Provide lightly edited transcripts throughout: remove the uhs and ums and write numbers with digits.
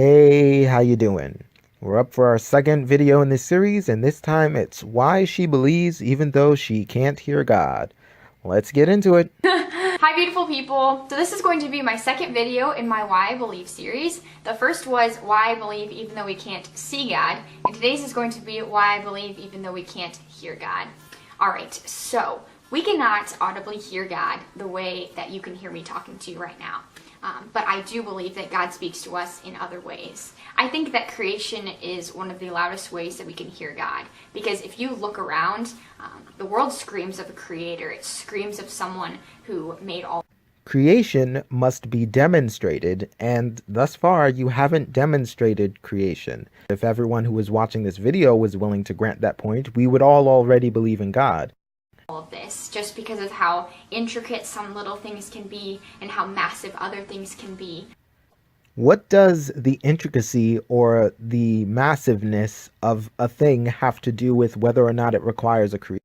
Hey, how you doing? We're up for our second video in this series, and this time it's why she believes even though she can't hear God. Let's get into it. Hi beautiful people! So this is going to be my second video in my Why I Believe series. The first was Why I Believe Even Though We Can't See God, and today's is going to be Why I Believe Even Though We Can't Hear God. Alright, so we cannot audibly hear God the way that you can hear me talking to you right now. But I do believe that God speaks to us in other ways. I think that creation is one of the loudest ways that we can hear God. Because if you look around, the world screams of a creator. It screams of someone who made all. Creation must be demonstrated, and thus far you haven't demonstrated creation. If everyone who was watching this video was willing to grant that point, we would all already believe in God. Of this just because of how intricate some little things can be and how massive other things can be. What does the intricacy or the massiveness of a thing have to do with whether or not it requires a creator?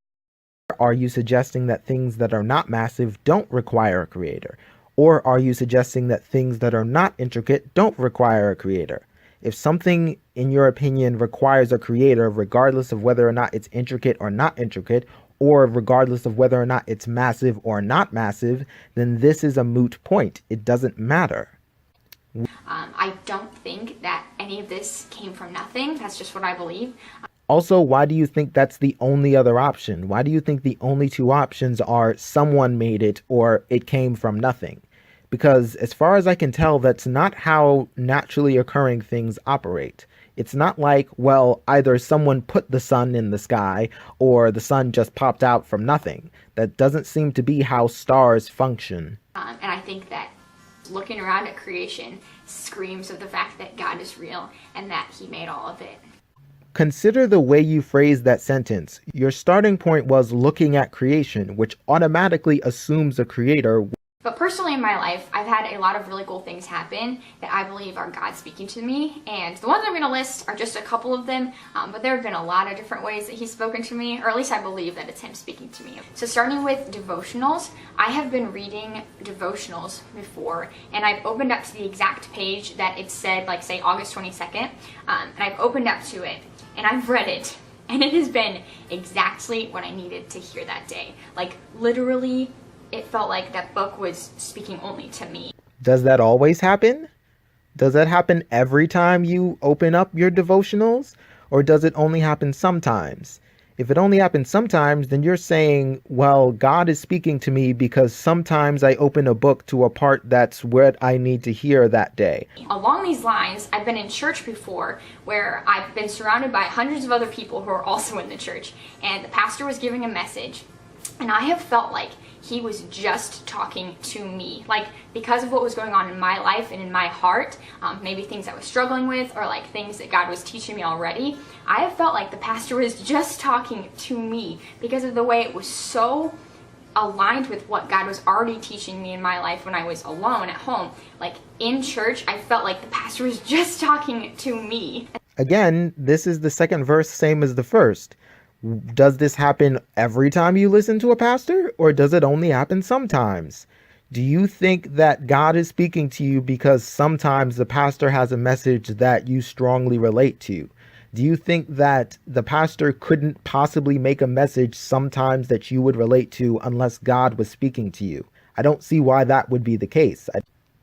Are you suggesting that things that are not massive don't require a creator? Or are you suggesting that things that are not intricate don't require a creator? If something, in your opinion, requires a creator, regardless of whether or not it's intricate or not intricate, or regardless of whether or not it's massive or not massive, then this is a moot point. It doesn't matter. I don't think that any of this came from nothing. That's just what I believe. Also, why do you think that's the only other option? Why do you think the only two options are someone made it or it came from nothing? Because as far as I can tell, that's not how naturally occurring things operate. It's not like, well, either someone put the sun in the sky or the sun just popped out from nothing. That doesn't seem to be how stars function. And I think that looking around at creation screams of the fact that God is real and that he made all of it. Consider the way you phrased that sentence. Your starting point was looking at creation, which automatically assumes a creator. But personally in my life, I've had a lot of really cool things happen that I believe are God speaking to me. And the ones I'm going to list are just a couple of them, but there have been a lot of different ways that he's spoken to me, or at least I believe that it's him speaking to me. So starting with devotionals, I have been reading devotionals before, and I've opened up to the exact page that it said, like say August 22nd, and I've opened up to it, and I've read it, and it has been exactly what I needed to hear that day. Like literally, it felt like that book was speaking only to me. Does that always happen? Does that happen every time you open up your devotionals? Or does it only happen sometimes? If it only happens sometimes, then you're saying, well, God is speaking to me because sometimes I open a book to a part that's what I need to hear that day. Along these lines, I've been in church before where I've been surrounded by hundreds of other people who are also in the church, and the pastor was giving a message, and I have felt like he was just talking to me, like because of what was going on in my life and in my heart, maybe things I was struggling with or like things that God was teaching me already. I have felt like the pastor was just talking to me because of the way it was so aligned with what God was already teaching me in my life when I was alone at home. Like in church, I felt like the pastor was just talking to me. Again, this is the second verse, same as the first. Does this happen every time you listen to a pastor, or does it only happen sometimes? Do you think that God is speaking to you because sometimes the pastor has a message that you strongly relate to? Do you think that the pastor couldn't possibly make a message sometimes that you would relate to unless God was speaking to you? I don't see why that would be the case.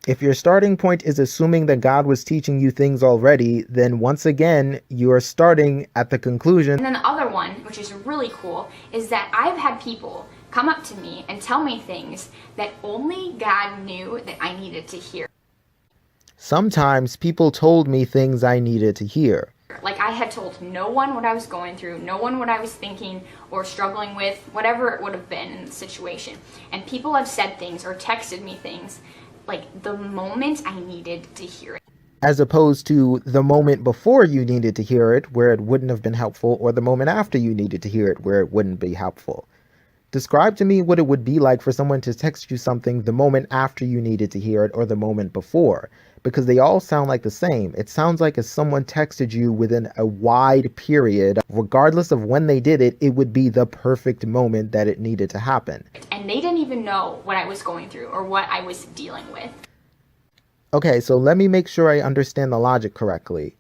If your starting point is assuming that God was teaching you things already, then once again, you are starting at the conclusion. And then the other one, which is really cool, is that I've had people come up to me and tell me things that only God knew that I needed to hear. Sometimes people told me things I needed to hear. Like I had told no one what I was going through, no one what I was thinking or struggling with, whatever it would have been in the situation. And people have said things or texted me things like the moment I needed to hear it. As opposed to the moment before you needed to hear it where it wouldn't have been helpful, or the moment after you needed to hear it where it wouldn't be helpful. Describe to me what it would be like for someone to text you something the moment after you needed to hear it or the moment before, because they all sound like the same. It sounds like if someone texted you within a wide period, regardless of when they did it, it would be the perfect moment that it needed to happen. And they didn't even know what I was going through or what I was dealing with. Okay, so let me make sure I understand the logic correctly.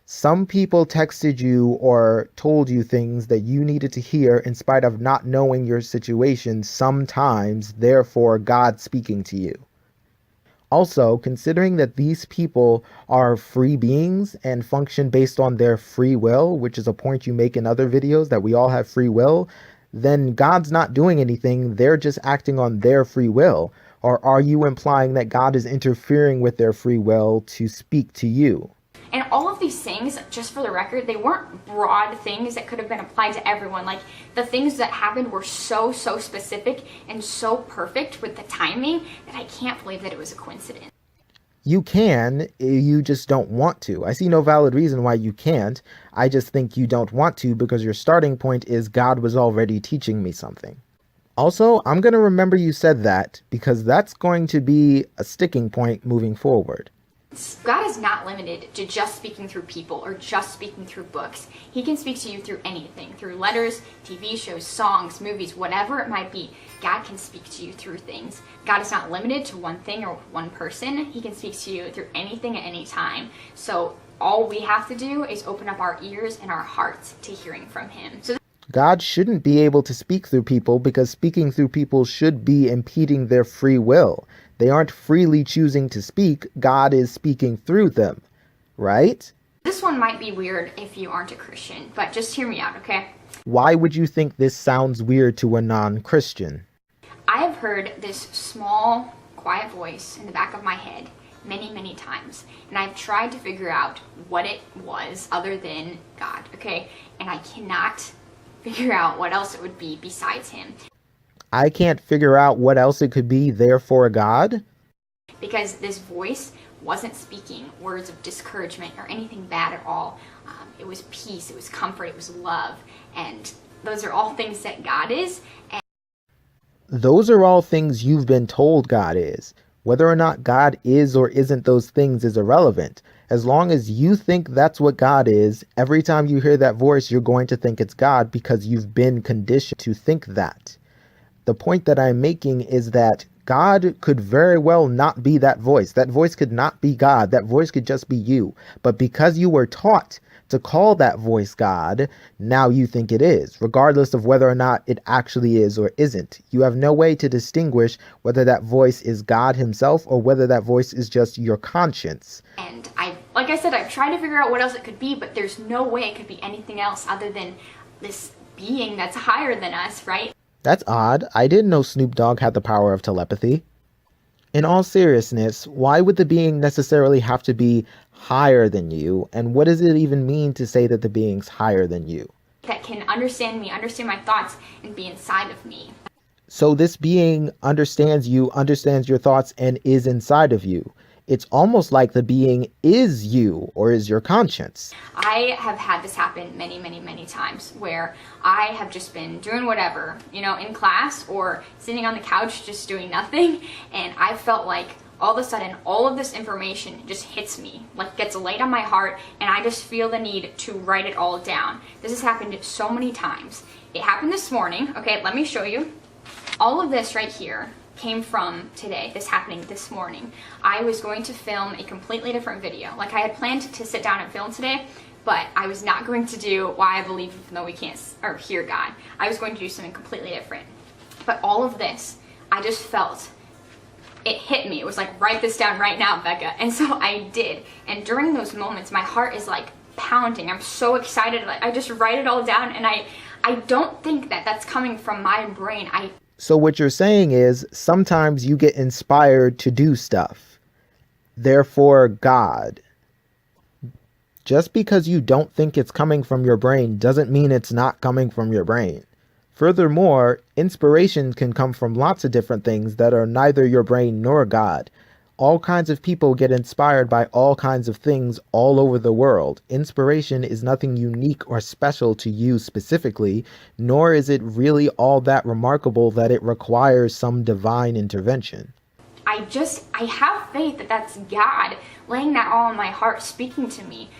Some people texted you or told you things that you needed to hear in spite of not knowing your situation sometimes, therefore God speaking to you. Also, considering that these people are free beings and function based on their free will, which is a point you make in other videos that we all have free will, then God's not doing anything. They're just acting on their free will. Or are you implying that God is interfering with their free will to speak to you? And all of these things, just for the record, they weren't broad things that could have been applied to everyone. Like, the things that happened were so specific and so perfect with the timing that I can't believe that it was a coincidence. You can, you just don't want to. I see no valid reason why you can't. I just think you don't want to because your starting point is God was already teaching me something. Also, I'm going to remember you said that because that's going to be a sticking point moving forward. God is not limited to just speaking through people or just speaking through books. He can speak to you through anything, through letters, TV shows, songs, movies, whatever it might be. God can speak to you through things. God is not limited to one thing or one person. He can speak to you through anything at any time. So all we have to do is open up our ears and our hearts to hearing from him. God shouldn't be able to speak through people because speaking through people should be impeding their free will. They aren't freely choosing to speak. God is speaking through them, right? This one might be weird if you aren't a Christian, but just hear me out, okay? Why would you think this sounds weird to a non-Christian? I have heard this small, quiet voice in the back of my head many times, and I've tried to figure out what it was other than God, okay? And I cannot figure out what else it would be besides him. I can't figure out what else it could be, therefore God? Because this voice wasn't speaking words of discouragement or anything bad at all. It was peace, it was comfort, it was love, and those are all things that God is. And those are all things you've been told God is. Whether or not God is or isn't those things is irrelevant. As long as you think that's what God is, every time you hear that voice, you're going to think it's God because you've been conditioned to think that. The point that I'm making is that God could very well not be that voice. That voice could not be God. That voice could just be you. But because you were taught to call that voice God, now you think it is, regardless of whether or not it actually is or isn't. You have no way to distinguish whether that voice is God himself or whether that voice is just your conscience. And like I said, I've tried to figure out what else it could be, but there's no way it could be anything else other than this being that's higher than us, right? That's odd. I didn't know Snoop Dogg had the power of telepathy. In all seriousness, why would the being necessarily have to be higher than you? And what does it even mean to say that the being's higher than you? That can understand me, understand my thoughts, and be inside of me. So this being understands you, understands your thoughts, and is inside of you. It's almost like the being is you or is your conscience. I have had this happen many times where I have just been doing whatever, in class or sitting on the couch just doing nothing, and I felt like all of a sudden all of this information just hits me, like gets laid on my heart, and I just feel the need to write it all down. This has happened so many times. It happened this morning. Okay, let me show you. All of this right here came from today, this happening this morning. I was going to film a completely different video. Like, I had planned to sit down and film today, but I was not going to do Why I Believe Even Though We Can't or Hear God. I was going to do something completely different. But all of this, I just felt, it hit me. It was like, write this down right now, Becca. And so I did. And during those moments, my heart is like pounding. I'm so excited. Like, I just write it all down, and I don't think that that's coming from my brain. So what you're saying is sometimes you get inspired to do stuff. Therefore, God. Just because you don't think it's coming from your brain doesn't mean it's not coming from your brain. Furthermore, inspiration can come from lots of different things that are neither your brain nor God. All kinds of people get inspired by all kinds of things all over the world. Inspiration is nothing unique or special to you specifically, nor is it really all that remarkable that it requires some divine intervention. I have faith that that's God laying that all on my heart, speaking to me.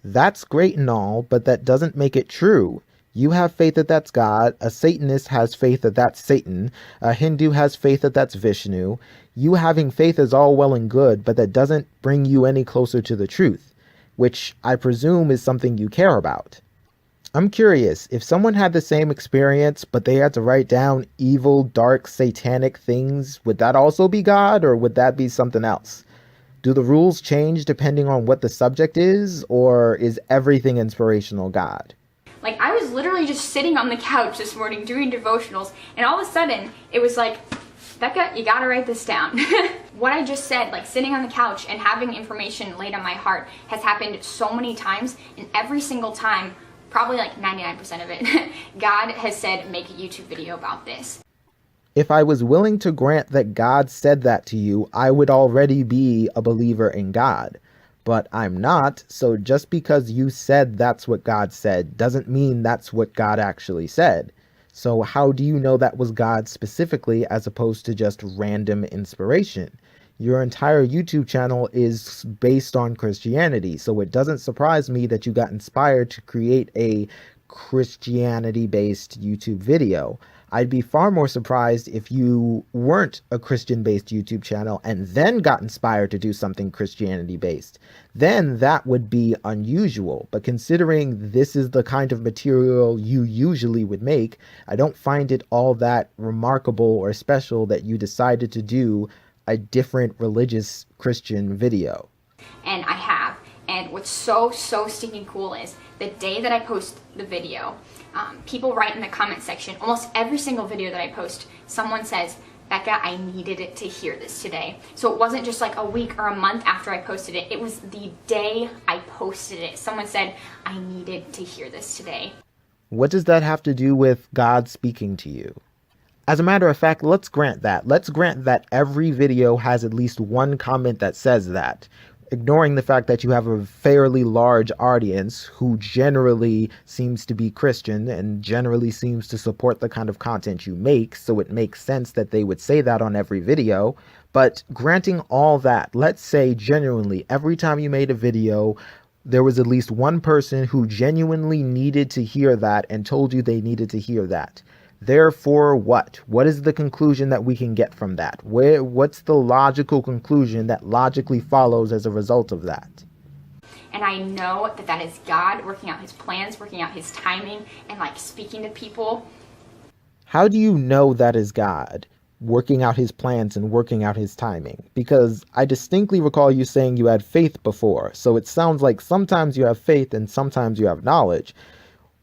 That's great and all, but that doesn't make it true. You have faith that that's God. A Satanist has faith that that's Satan. A Hindu has faith that that's Vishnu. You having faith is all well and good, but that doesn't bring you any closer to the truth, which I presume is something you care about. I'm curious, if someone had the same experience, but they had to write down evil, dark, satanic things, would that also be God, or would that be something else? Do the rules change depending on what the subject is, or is everything inspirational God? Like, I was literally just sitting on the couch this morning doing devotionals, and all of a sudden, it was like, Becca, you gotta write this down. What I just said, like sitting on the couch and having information laid on my heart, has happened so many times, and every single time, probably like 99% of it, God has said, make a YouTube video about this. If I was willing to grant that God said that to you, I would already be a believer in God. But I'm not, so just because you said that's what God said doesn't mean that's what God actually said. So how do you know that was God specifically as opposed to just random inspiration? Your entire YouTube channel is based on Christianity, so it doesn't surprise me that you got inspired to create a Christianity-based YouTube video. I'd be far more surprised if you weren't a Christian-based YouTube channel and then got inspired to do something Christianity-based. Then that would be unusual, but considering this is the kind of material you usually would make, I don't find it all that remarkable or special that you decided to do a different religious Christian video. And I have. And what's so stinking cool is the day that I post the video, people write in the comment section, almost every single video that I post, someone says, Becca, I needed it to hear this today. So it wasn't just like a week or a month after I posted it. It was the day I posted it. Someone said, I needed to hear this today. What does that have to do with God speaking to you? As a matter of fact, let's grant that. Let's grant that every video has at least one comment that says that. Ignoring the fact that you have a fairly large audience who generally seems to be Christian and generally seems to support the kind of content you make, so it makes sense that they would say that on every video. But granting all that, let's say genuinely every time you made a video, there was at least one person who genuinely needed to hear that and told you they needed to hear that. Therefore, what? What is the conclusion that we can get from that? What's the logical conclusion that logically follows as a result of that? And I know that that is God working out his plans, working out his timing, and like speaking to people. How do you know that is God working out his plans and working out his timing? Because I distinctly recall you saying you had faith before, so it sounds like sometimes you have faith and sometimes you have knowledge.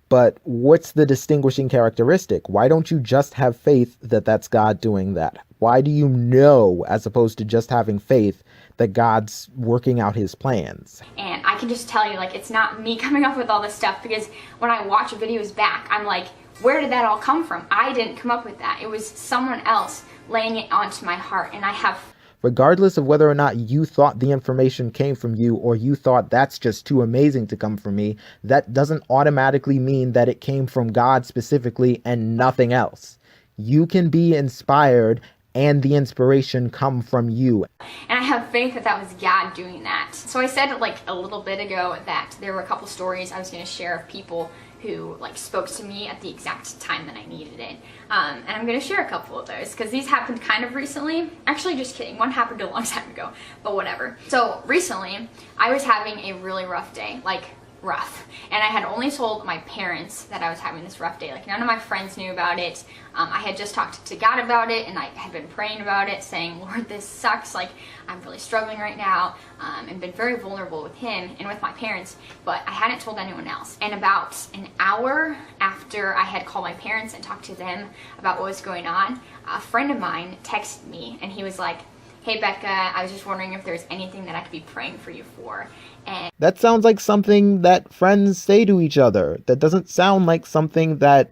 But what's the distinguishing characteristic? Why don't you just have faith that that's God doing that? Why do you know, as opposed to just having faith, that God's working out his plans? And I can just tell you, like, it's not me coming up with all this stuff, because when I watch videos back, I'm like, where did that all come from? I didn't come up with that. It was someone else laying it onto my heart, and I have... Regardless of whether or not you thought the information came from you or you thought that's just too amazing to come from me, that doesn't automatically mean that it came from God specifically and nothing else. You can be inspired and the inspiration come from you. And I have faith that that was God doing that. So I said like a little bit ago that there were a couple stories I was going to share of people who like spoke to me at the exact time that I needed it. And I'm going to share a couple of those because these happened kind of recently. Actually, just kidding. One happened a long time ago, but whatever. So recently, I was having a really rough day, like rough. And I had only told my parents that I was having this rough day. Like none of my friends knew about it. I had just talked to God about it, and I had been praying about it, saying, Lord, this sucks. Like I'm really struggling right now, and been very vulnerable with him and with my parents, but I hadn't told anyone else. And about an hour after I had called my parents and talked to them about what was going on, a friend of mine texted me, and he was like, hey Becca, I was just wondering if there's anything that I could be praying for you for. And that sounds like something that friends say to each other. That doesn't sound like something that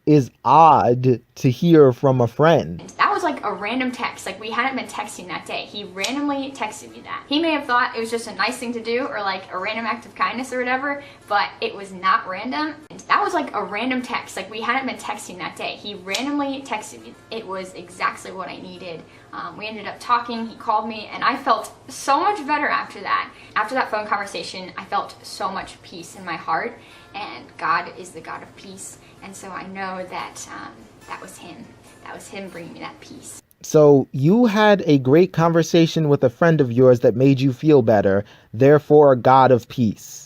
is odd to hear from a friend. That was like a random text. Like we hadn't been texting that day. He randomly texted me that. He may have thought it was just a nice thing to do or like a random act of kindness or whatever, but it was not random. And that that was like a random text. Like we hadn't been texting that day. He randomly texted me. It was exactly what I needed. We ended up talking. He called me, and I felt so much better after that. After that phone conversation, I felt so much peace in my heart, and God is the God of peace. And so I know that that was him. That was him bringing me that peace. So you had a great conversation with a friend of yours that made you feel better, therefore God of peace.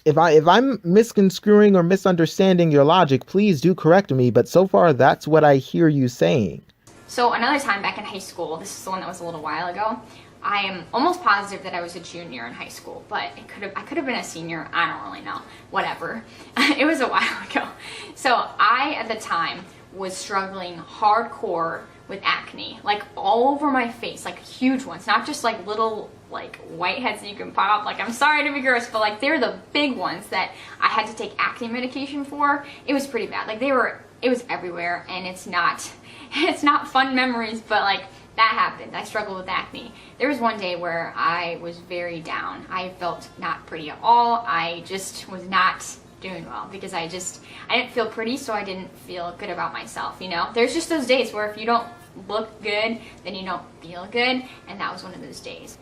If I'm misconstruing or misunderstanding your logic, please do correct me, but so far that's what I hear you saying. So another time back in high school, this is the one that was a little while ago, I am almost positive that I was a junior in high school, but I could have been a senior. I don't really know. Whatever. It was a while ago. So I, at the time, was struggling hardcore with acne, like all over my face, like huge ones, not just like little like whiteheads that you can pop. Like, I'm sorry to be gross, but like they're the big ones that I had to take acne medication for. It was pretty bad. Like it was everywhere, and it's not fun memories, but like that happened. I struggled with acne. There was one day where I was very down. I felt not pretty at all. I just was not doing well because I didn't feel pretty, so I didn't feel good about myself, you know? There's just those days where if you don't look good, then you don't feel good, and that was one of those days.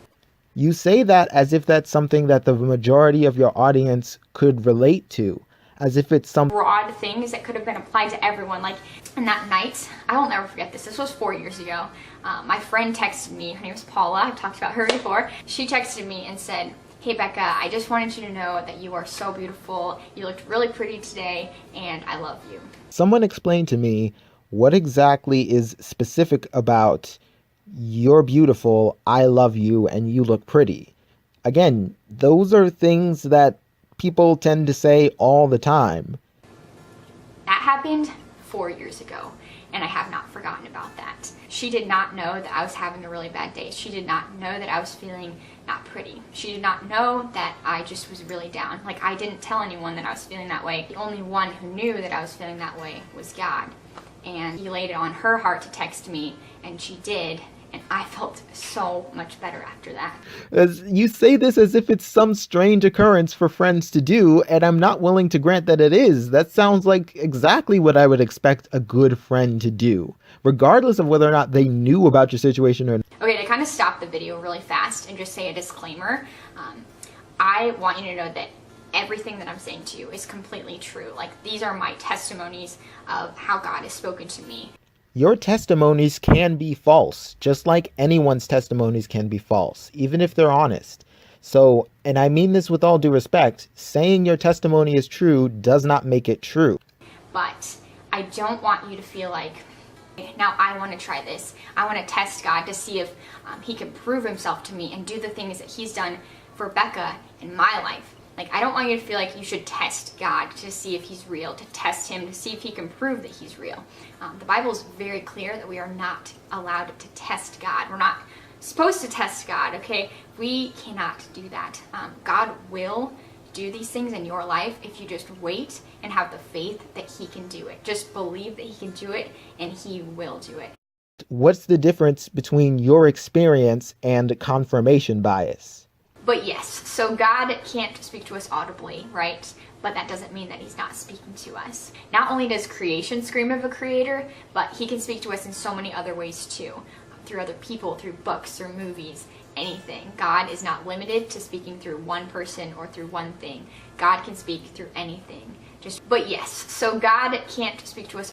You say that as if that's something that the majority of your audience could relate to, as if it's some broad things that could have been applied to everyone. Like, and that night, I will never forget this. This was 4 years ago. My friend texted me. Her name was Paula. I've talked about her before. She texted me and said, "Hey Becca, I just wanted you to know that you are so beautiful. You looked really pretty today, and I love you." Someone explain to me what exactly is specific about "you're beautiful, I love you, and you look pretty." Again, those are things that people tend to say all the time. That happened 4 years ago, and I have not forgotten about that. She did not know that I was having a really bad day. She did not know that I was feeling not pretty. She did not know that I just was really down. Like, I didn't tell anyone that I was feeling that way. The only one who knew that I was feeling that way was God. And he laid it on her heart to text me, and she did. And I felt so much better after that. As you say this as if it's some strange occurrence for friends to do, and I'm not willing to grant that it is. That sounds like exactly what I would expect a good friend to do, regardless of whether or not they knew about your situation or not. Okay, to kind of stop the video really fast and just say a disclaimer, I want you to know that everything that I'm saying to you is completely true. Like, these are my testimonies of how God has spoken to me. Your testimonies can be false, just like anyone's testimonies can be false, even if they're honest. So, and I mean this with all due respect, saying your testimony is true does not make it true. But I don't want you to feel like, now I want to try this. I want to test God to see if he can prove himself to me and do the things that he's done for Becca in my life. Like, I don't want you to feel like you should test God to see if he's real, to test him, to see if he can prove that he's real. The Bible is very clear that we are not allowed to test God. We're not supposed to test God, okay? We cannot do that. God will do these things in your life if you just wait and have the faith that he can do it. Just believe that he can do it, and he will do it. What's the difference between your experience and confirmation bias? But yes, so God can't speak to us audibly, right? But that doesn't mean that he's not speaking to us. Not only does creation scream of a creator, but he can speak to us in so many other ways too. Through other people, through books, through movies, anything. God is not limited to speaking through one person or through one thing. God can speak through anything. But yes, so God can't speak to us